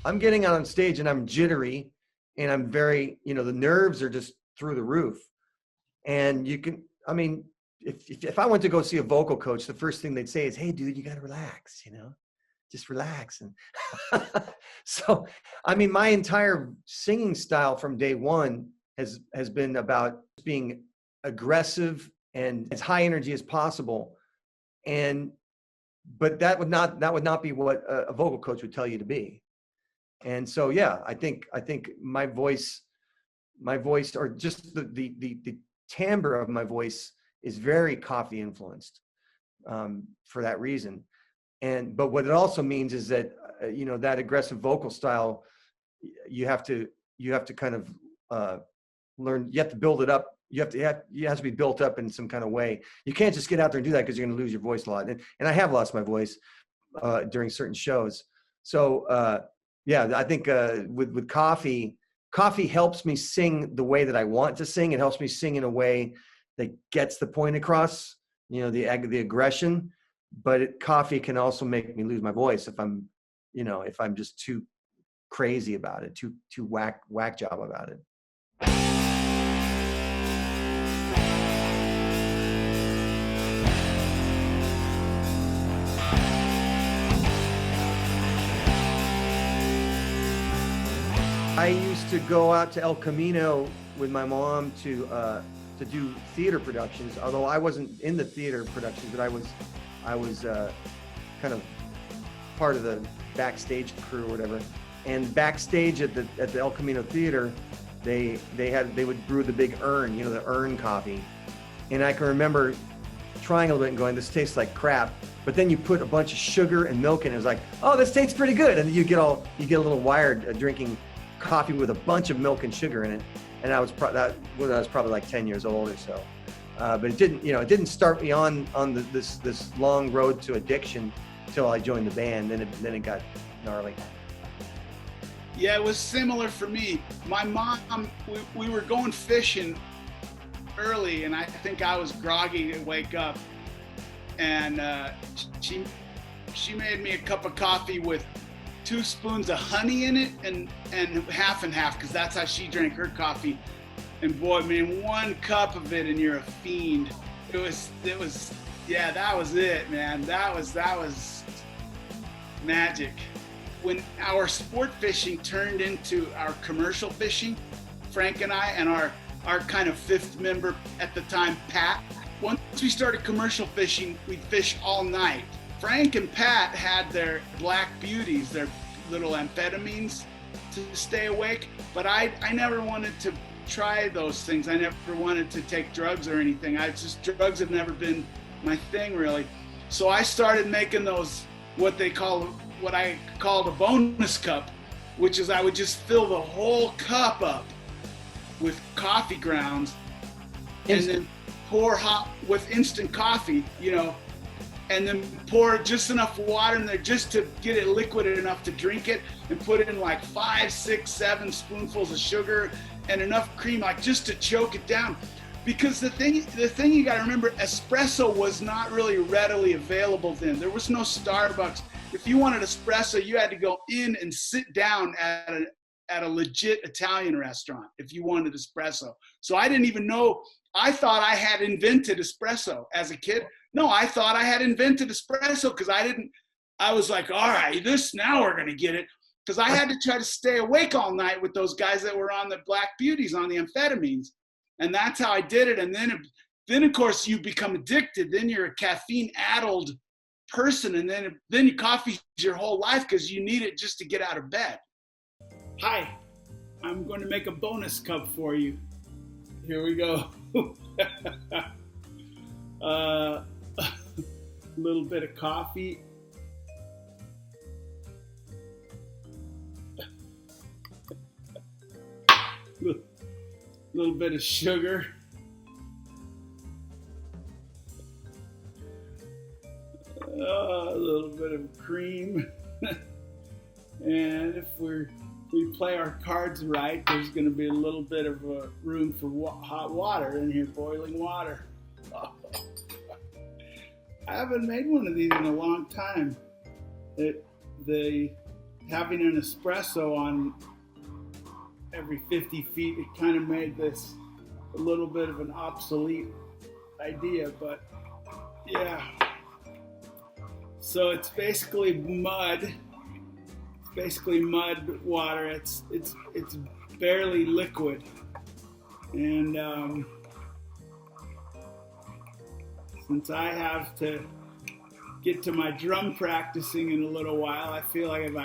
I'm getting out on stage and I'm jittery and I'm very, you know, the nerves are just through the roof. And you can, I mean, if I went to go see a vocal coach, the first thing they'd say is, "Hey, dude, you got to relax, you know, just relax." And so, I mean, my entire singing style from day one has been about being aggressive and as high energy as possible. And but that would not be what a vocal coach would tell you to be. And so, yeah, I think my voice, or just the timbre of my voice is very coffee influenced, for that reason. But what it also means is that, you know, that aggressive vocal style, you have to kind of learn. You have to build it up. It has to be built up in some kind of way. You can't just get out there and do that because you're going to lose your voice a lot. And I have lost my voice during certain shows. So yeah, I think with coffee helps me sing the way that I want to sing. It helps me sing in a way that gets the point across, you know, the aggression. But coffee can also make me lose my voice if I'm just too crazy about it, too whack job about it. I used to go out to El Camino with my mom to do theater productions. Although I wasn't in the theater productions, but I was kind of part of the backstage crew or whatever. And backstage at the El Camino Theater, they would brew the big urn, you know, the urn coffee. And I can remember trying a little bit and going, "This tastes like crap." But then you put a bunch of sugar and milk in it. It was like, "Oh, this tastes pretty good." And you get a little wired drinking coffee with a bunch of milk and sugar in it. And I was probably like 10 years old or so. But it didn't start me on this long road to addiction till I joined the band. Then it got gnarly. Yeah, it was similar for me. My mom, we were going fishing early, and I think I was groggy to wake up. And she made me a cup of coffee with 2 spoons of honey in it and half and half, because that's how she drank her coffee. And boy, man, 1 cup of it and you're a fiend. It was yeah, that was it, man. That was magic. When our sport fishing turned into our commercial fishing, Frank and I and our kind of 5th member at the time, Pat, once we started commercial fishing, we'd fish all night. Frank and Pat had their black beauties, their little amphetamines to stay awake, but I never wanted to try those things. I never wanted to take drugs or anything. Drugs have never been my thing, really. So I started making those, what I called a bonus cup, which is I would just fill the whole cup up with coffee grounds and then pour hot with instant coffee, you know, and then pour just enough water in there just to get it liquid enough to drink it, and put in like 5, 6, 7 spoonfuls of sugar and enough cream, like just to choke it down. Because the thing you gotta remember, espresso was not really readily available then. There was no Starbucks. If you wanted espresso, you had to go in and sit down at a legit Italian restaurant if you wanted espresso. So I didn't even know, I thought I had invented espresso as a kid. No, I thought I had invented espresso because I was like, all right, now we're gonna get it. Because I had to try to stay awake all night with those guys that were on the black beauties, on the amphetamines. And that's how I did it. And then of course you become addicted. Then you're a caffeine-addled person, and then your coffee's your whole life because you need it just to get out of bed. Hi, I'm going to make a bonus cup for you. Here we go. A little bit of coffee. A little bit of sugar. A little bit of cream. And if we play our cards right, there's going to be a little bit of room for hot water in here, boiling water. Oh. I haven't made one of these in a long time. having an espresso on every 50 feet, it kind of made this a little bit of an obsolete idea, but yeah. So it's basically mud. It's basically mud water. It's barely liquid, and since I have to get to my drum practicing in a little while, I feel like if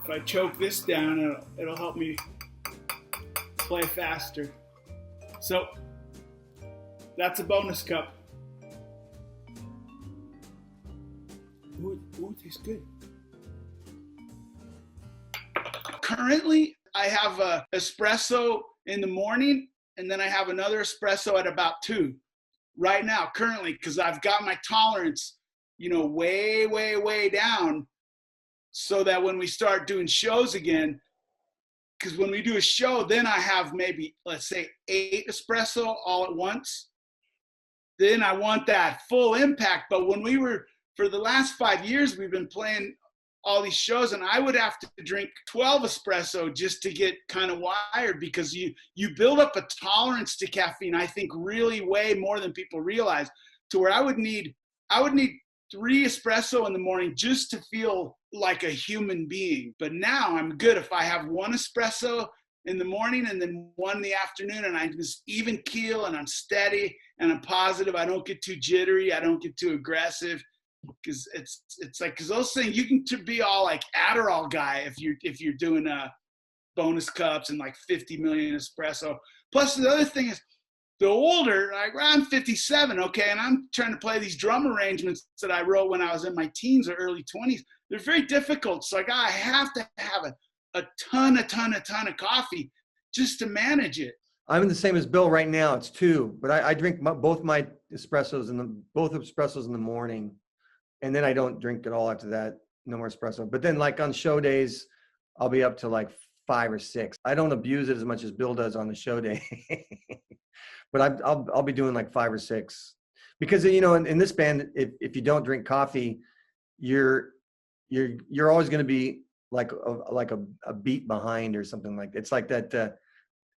I choke this down, it'll help me play faster. So that's a bonus cup. Ooh, it tastes good. Currently, I have a espresso in the morning, and then I have another espresso at about 2. Right now, currently, because I've got my tolerance, way, way, way down, so that when we start doing shows again, because when we do a show, then I have maybe, let's say, 8 espresso all at once. Then I want that full impact. But when for the last 5 years, we've been playing all these shows, and I would have to drink 12 espresso just to get kind of wired, because you build up a tolerance to caffeine, I think, really way more than people realize, to where I would need 3 espresso in the morning just to feel like a human being. But now I'm good if I have 1 espresso in the morning and then 1 in the afternoon, and I'm just even keel and I'm steady and I'm positive. I don't get too jittery. I don't get too aggressive. Because it's like, because those things, you can be all like Adderall guy if you're doing bonus cups and like 50 million espresso. Plus the other thing is, the older, like I'm 57, okay, and I'm trying to play these drum arrangements that I wrote when I was in my teens or early 20s. They're very difficult. So like I have to have a ton of coffee just to manage it. I'm the same as Bill right now. It's 2, but I drink both my espressos both espressos in the morning. And then I don't drink at all after that. No more espresso. But then like on show days, I'll be up to like 5 or 6. I don't abuse it as much as Bill does on the show day. But I'll be doing like 5 or 6. Because, in this band, if you don't drink coffee, you're always going to be like a beat behind or something like that. It's like that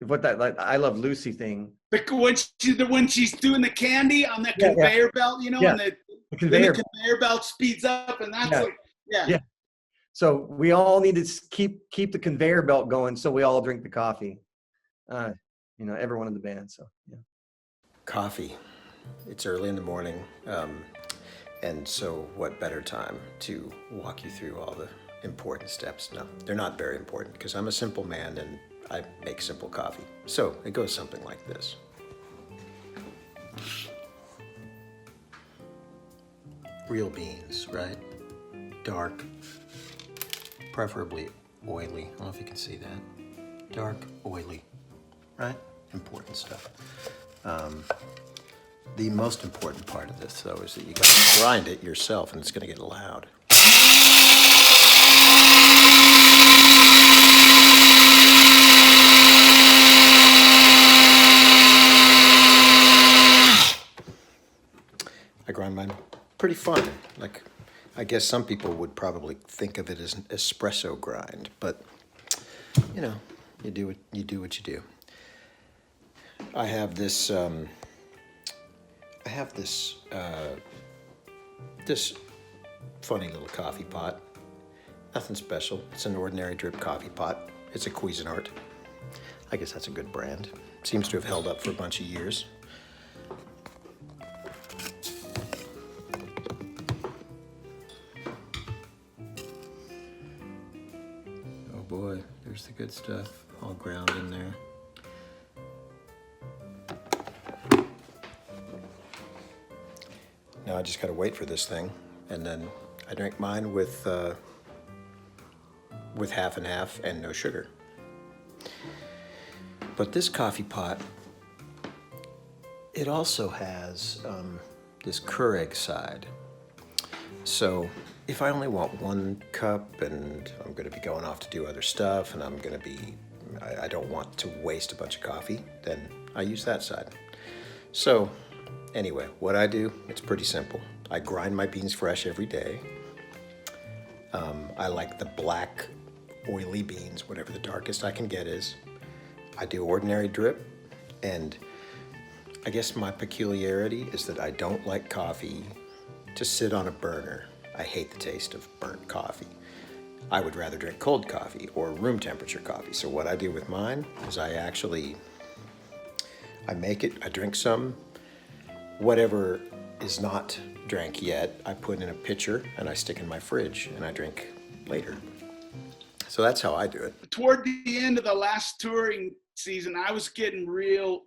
like I Love Lucy thing. When she's doing the candy on the conveyor belt, and the conveyor belt speeds up, and that's yeah. So we all need to keep the conveyor belt going, so we all drink the coffee. Everyone in the band. So yeah. Coffee. It's early in the morning, and so what better time to walk you through all the important steps? No, they're not very important, because I'm a simple man and I make simple coffee. So it goes something like this. Real beans, right? Dark, preferably oily. I don't know if you can see that. Dark, oily, right? Important stuff. The most important part of this, though, is that you got to grind it yourself, and it's going to get loud. I grind mine pretty fine. Like, I guess some people would probably think of it as an espresso grind, but you do what you do. I have this this funny little coffee pot. Nothing special. It's an ordinary drip coffee pot. It's a Cuisinart. I guess that's a good brand. Seems to have held up for a bunch of years. Oh boy, there's the good stuff all ground in there. Now I just gotta wait for this thing, and then I drink mine with half and half and no sugar. But this coffee pot, it also has this Keurig side. So if I only want 1 cup and I'm gonna be going off to do other stuff and I don't want to waste a bunch of coffee, then I use that side. So anyway, what I do, it's pretty simple. I grind my beans fresh every day. I like the black, oily beans, whatever the darkest I can get is. I do ordinary drip, and I guess my peculiarity is that I don't like coffee to sit on a burner. I hate the taste of burnt coffee. I would rather drink cold coffee or room temperature coffee. So what I do with mine is I make it, I drink some. Whatever is not drank yet, I put in a pitcher and I stick in my fridge and I drink later. So that's how I do it. Toward the end of the last touring season, I was getting real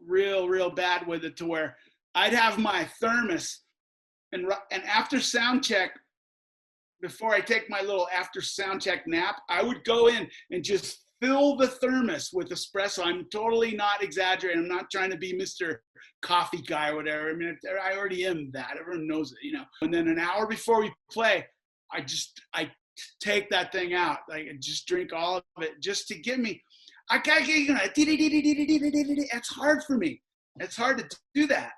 bad with it, to where I'd have my thermos and after sound check, before I take my little after sound check nap, I would go in and just fill the thermos with espresso. I'm totally not exaggerating. I'm not trying to be Mr. Coffee guy or whatever. I mean, I already am that. Everyone knows it, you know. And then an hour before we play, I take that thing out. Like, I just drink all of it just to get me. I can't get, you know, it's hard for me. It's hard to do that.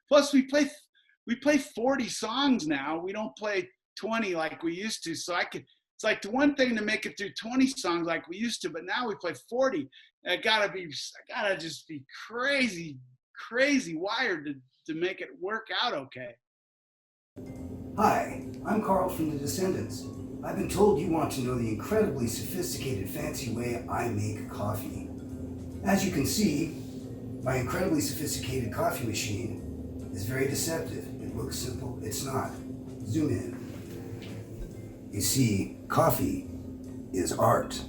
Plus, we play 40 songs now. We don't play 20 like we used to. So it's like the one thing to make it through 20 songs like we used to, but now we play 40. I gotta just be crazy wired to make it work out okay. Hi, I'm Carl from the Descendents. I've been told you want to know the incredibly sophisticated, fancy way I make coffee. As you can see, my incredibly sophisticated coffee machine is very deceptive. It looks simple, it's not. Zoom in. You see, coffee is art.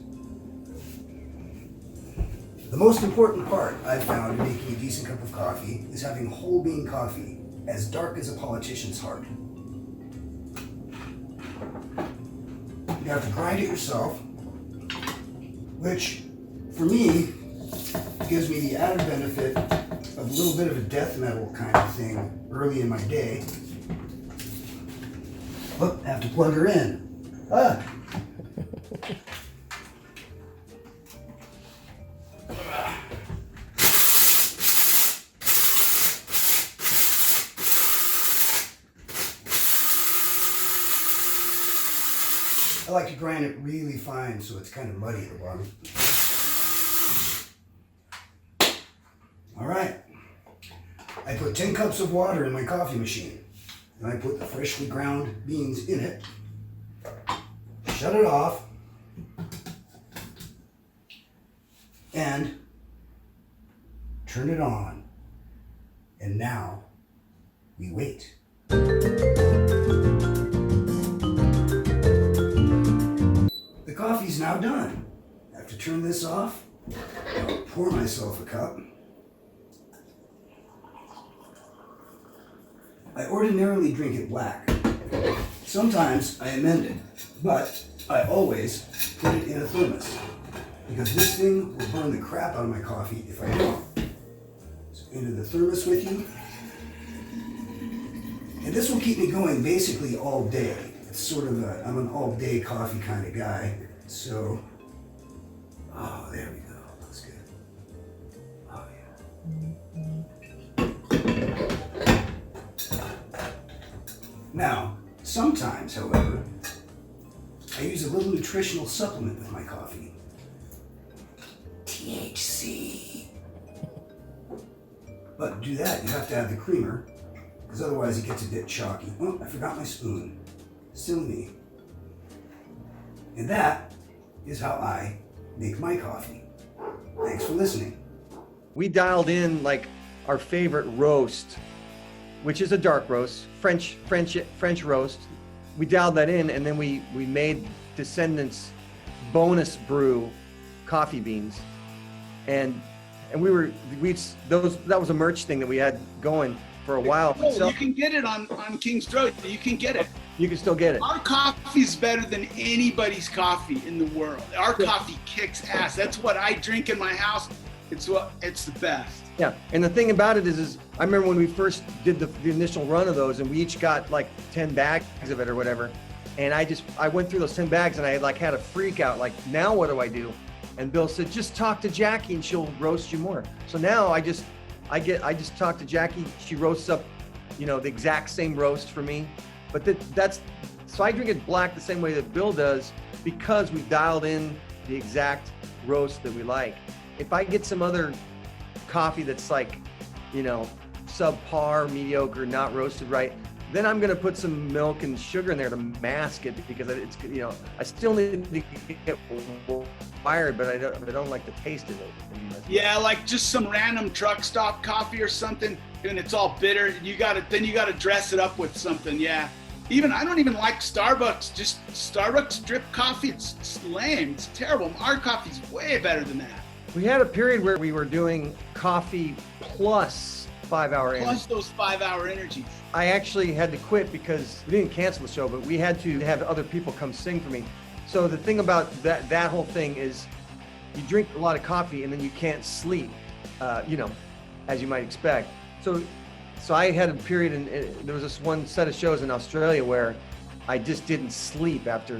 The most important part I've found in making a decent cup of coffee is having whole bean coffee, as dark as a politician's heart. You have to grind it yourself, which for me gives me the added benefit of a little bit of a death metal kind of thing early in my day. Look, I have to plug her in. Ah. I like to grind it really fine so it's kind of muddy at the bottom. All right. I put 10 cups of water in my coffee machine. And I put the freshly ground beans in it. Shut it off. And turn it on. And now we wait. The coffee's now done. I have to turn this off. I'll pour myself a cup. I ordinarily drink it black. Sometimes I amend it, but I always put it in a thermos because this thing will burn the crap out of my coffee if I don't. So into the thermos with you. And this will keep me going basically all day. It's sort of I'm an all day coffee kind of guy. So, oh, there we go. That's good. Oh, yeah. Now, sometimes, however, I use a little nutritional supplement with my coffee. THC. But to do that, you have to have the creamer, because otherwise it gets a bit chalky. Oh, I forgot my spoon. Still me. And that is how I make my coffee. Thanks for listening. We dialed in like our favorite roast, which is a dark roast, French roast. We dialed that in, and then we made Descendents bonus brew coffee beans, and that was a merch thing that we had going for a while. Oh, So you can get it on King's Road. You can get it. you can still get it. Our coffee is better than anybody's coffee in the world. Our coffee kicks ass. That's what I drink in my house. It's the best. Yeah, and the thing about it is I remember when we first did the initial run of those, and we each got like 10 bags of it or whatever, and I went through those 10 bags, and I had a freak out, like, now what do I do? And Bill said, just talk to Jackie and she'll roast you more. So now I just talk to Jackie. She roasts up you know, the exact same roast for me. But so I drink it black the same way that Bill does, because we've dialed in the exact roast that we like. If I get some other coffee that's like, you know, subpar, mediocre, not roasted right, then I'm gonna put some milk and sugar in there to mask it, because it's, you know, I still need to get wired, but I don't like the taste of it. Yeah, like just some random truck stop coffee or something, and it's all bitter. You gotta dress it up with something. Yeah. I don't even like Starbucks. Just Starbucks drip coffee. It's lame. It's terrible. Our coffee's way better than that. We had a period where we were doing coffee plus 5-hour energy. Plus those 5-hour energies. I actually had to quit because we didn't cancel the show, but we had to have other people come sing for me. So the thing about that whole thing is, you drink a lot of coffee and then you can't sleep, you know, as you might expect. So I had a period, and there was this one set of shows in Australia where I just didn't sleep after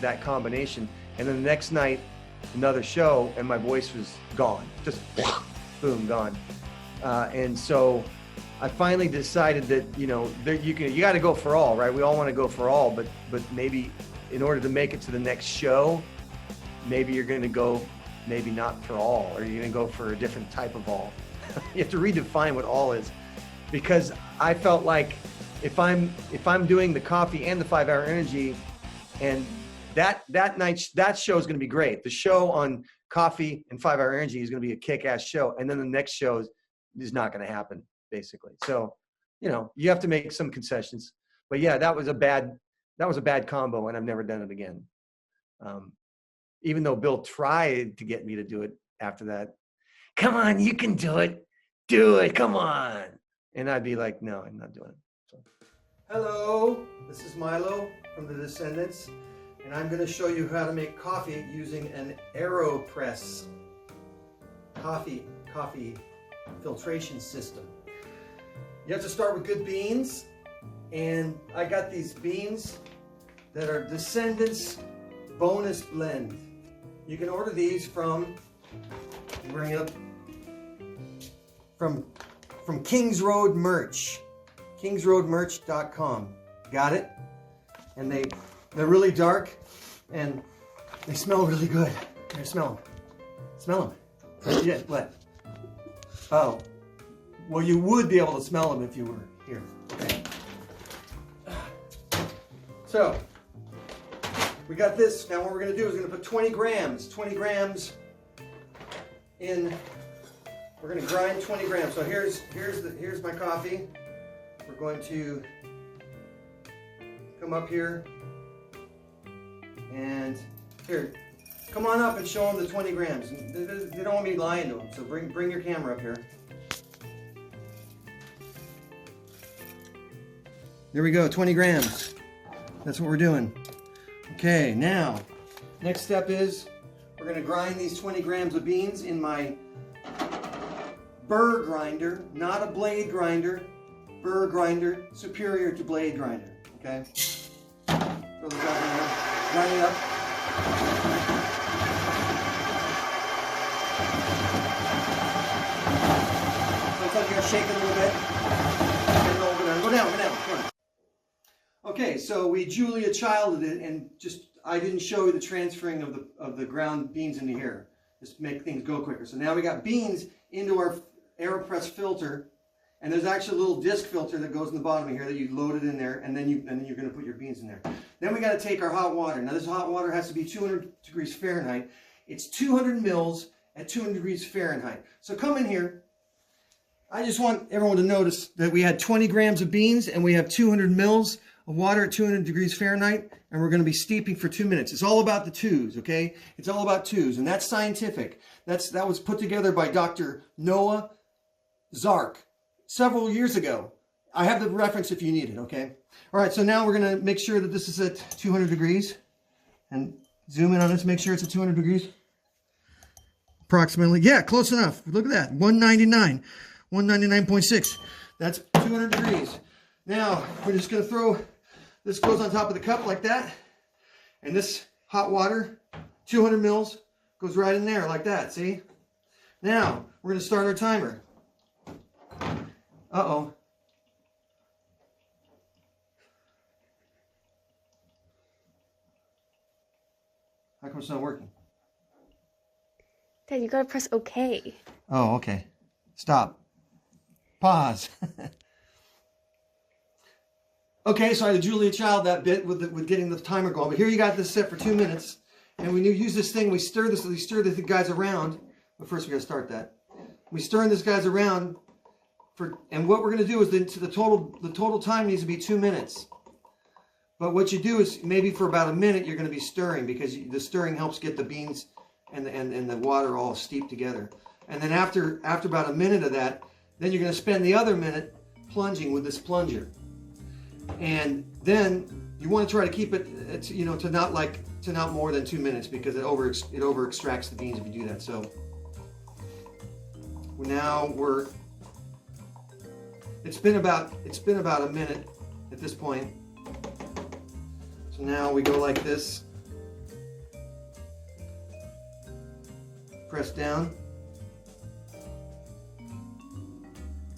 that combination. And then the next night, another show, and my voice was gone, just boom, gone. And so I finally decided that, you know, you got to go for all, right? We all want to go for all, but maybe in order to make it to the next show, maybe you're going to go, maybe not for all, or you're going to go for a different type of all. You have to redefine what all is, because I felt like if I'm doing the coffee and the 5-hour energy, and that show is going to be great. The show on coffee and 5-hour energy is going to be a kick-ass show, and then the next show is not going to happen, basically. So, you know, you have to make some concessions. But yeah, that was a bad combo, and I've never done it again. Even though Bill tried to get me to do it after that. Come on, you can do it. Do it, come on. And I'd be like, no, I'm not doing it. So. Hello, this is Milo from the Descendents, and I'm going to show you how to make coffee using an Aeropress coffee filtration system. You have to start with good beans, and I got these beans that are Descendents bonus blend. You can order these from, bring it up, from Kings Road Merch, kingsroadmerch.com. Got it? And they're really dark, and they smell really good. Here, smell them. Smell them. Yeah, what? Oh, well, you would be able to smell them if you were here. Okay. So, we got this. Now what we're going to do is we're going to put 20 grams in. We're going to grind 20 grams. So here's my coffee. We're going to come up here, and here, come on up and show them the 20 grams. They don't want me lying to them, so bring your camera up here. There we go, 20 grams. That's what we're doing. Okay, now, next step is we're going to grind these 20 grams of beans in my burr grinder, not a blade grinder. Burr grinder, superior to blade grinder. Okay? Throw those out in there. Grind it up. Looks like you're shaking a little bit. Go down. Come on. Okay, so we Julia Childed it, and I didn't show you the transferring of the ground beans into here. Just to make things go quicker. So now we got beans into our Aeropress filter, and there's actually a little disc filter that goes in the bottom of here that you load it in there, and then you're going to put your beans in there. Then we got to take our hot water. Now this hot water has to be 200 degrees Fahrenheit. It's 200 mils at 200 degrees Fahrenheit. So come in here. I just want everyone to notice that we had 20 grams of beans, and we have 200 mils of water at 200 degrees Fahrenheit, and we're going to be steeping for 2 minutes. It's all about the twos, okay? It's all about twos, and that's scientific. That was put together by Dr. Noah Zark several years ago. I have the reference if you need it, okay? All right, so now we're going to make sure that this is at 200 degrees, and zoom in on this, make sure it's at 200 degrees. Approximately, yeah, close enough. Look at that, 199, 199.6. That's 200 degrees. Now, we're just going to throw, this goes on top of the cup like that, and this hot water, 200 mils, goes right in there like that, see? Now, we're going to start our timer. Uh-oh. How come it's not working? Dad, you gotta press OK. Oh, okay. Stop. Pause. Okay, so I had to Julia Child that bit with getting the timer going. But here you got this set for 2 minutes. And we use this thing, we stir the guys around. But first we gotta start that. We stir this guys around and what we're gonna do is the total time needs to be 2 minutes. But what you do is maybe for about a minute you're gonna be stirring because the stirring helps get the beans and the water all steeped together. And then after about a minute of that, then you're gonna spend the other minute plunging with this plunger. And then you want to try to keep it, to not more than 2 minutes because it over extracts the beans if you do that. So now it's been about a minute at this point. So now we go like this, press down,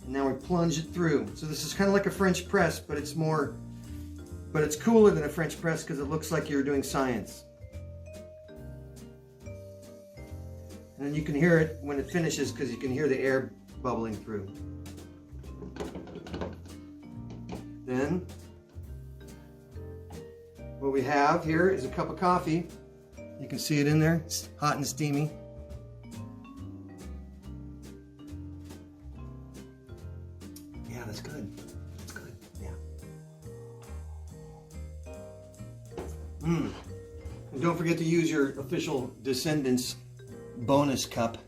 and now we plunge it through. So this is kind of like a French press, but it's cooler than a French press because it looks like you're doing science. And then you can hear it when it finishes because you can hear the air bubbling through. Then what we have here is a cup of coffee. You can see it in there. It's hot and steamy. Yeah, that's good. That's good. Yeah. And don't forget to use your official Descendents bonus cup.